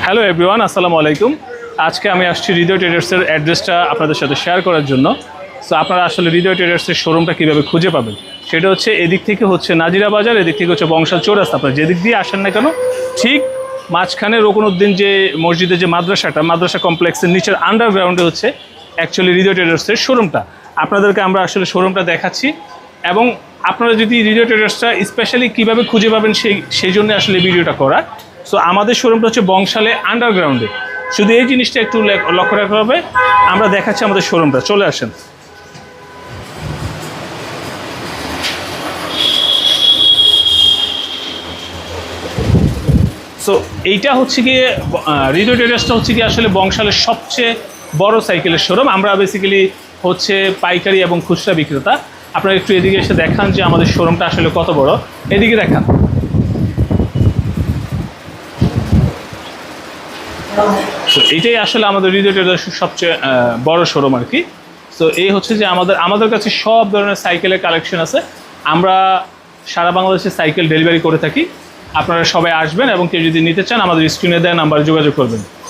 Hello everyone, আসসালামু আলাইকুম। আজকে আমি আসছি হৃদয় ট্রেডার্সের অ্যাড্রেসটা আপনাদের সাথে শেয়ার করার জন্য। সো আপনারা আসলে হৃদয় ট্রেডার্সের শোরুমটা কীভাবে খুঁজে পাবেন সেটা হচ্ছে এদিক থেকে হচ্ছে নাজিরা বাজার, এদিক থেকে হচ্ছে বংশাল চৌরাস্তা। আপনারা যেদিক দিয়ে আসেন না কেন, ঠিক মাঝখানে রকুনউদ্দিন যে মসজিদের যে মাদ্রাসা কমপ্লেক্সের নিচের আন্ডারগ্রাউন্ডে হচ্ছে অ্যাকচুয়ালি হৃদয় ট্রেডার্সের শোরুমটা। আপনাদেরকে আমরা আসলে শোরুমটা দেখাচ্ছি এবং আপনারা যদি হৃদয় ট্রেডার্সটা স্পেশালি কীভাবে খুঁজে পাবেন সেই জন্য আসলে ভিডিওটা করা। সো আমাদের শোরুমটা হচ্ছে বংশালে আন্ডারগ্রাউন্ডে। শুধু এই জিনিসটা একটু লক্ষ্য রাখতে হবে। আমরা দেখাচ্ছি আমাদের শোরুমটা, চলে আসেন। সো এইটা হচ্ছে গিয়ে হৃদয় ট্রেডার্সটা হচ্ছে গিয়ে আসলে বংশালের সবচেয়ে বড় সাইকেলের শোরুম। আমরা বেসিক্যালি হচ্ছে পাইকারি এবং খুচরা বিক্রেতা। আপনারা একটু এদিকে এসে দেখান যে আমাদের শোরুমটা আসলে কত বড়। এদিকে দেখান। তো এইটাই আসলে আমাদের হৃদয় ট্রেডার্সের সবচেয়ে বড় শোরুম আর কি। তো এই হচ্ছে যে আমাদের কাছে সব ধরনের সাইকেলের কালেকশন আছে। আমরা সারা বাংলাদেশে সাইকেল ডেলিভারি করে থাকি। আপনারা সবাই আসবেন এবং কেউ যদি নিতে চান আমাদের স্ক্রিনে দেওয়া নাম্বারে যোগাযোগ করবেন।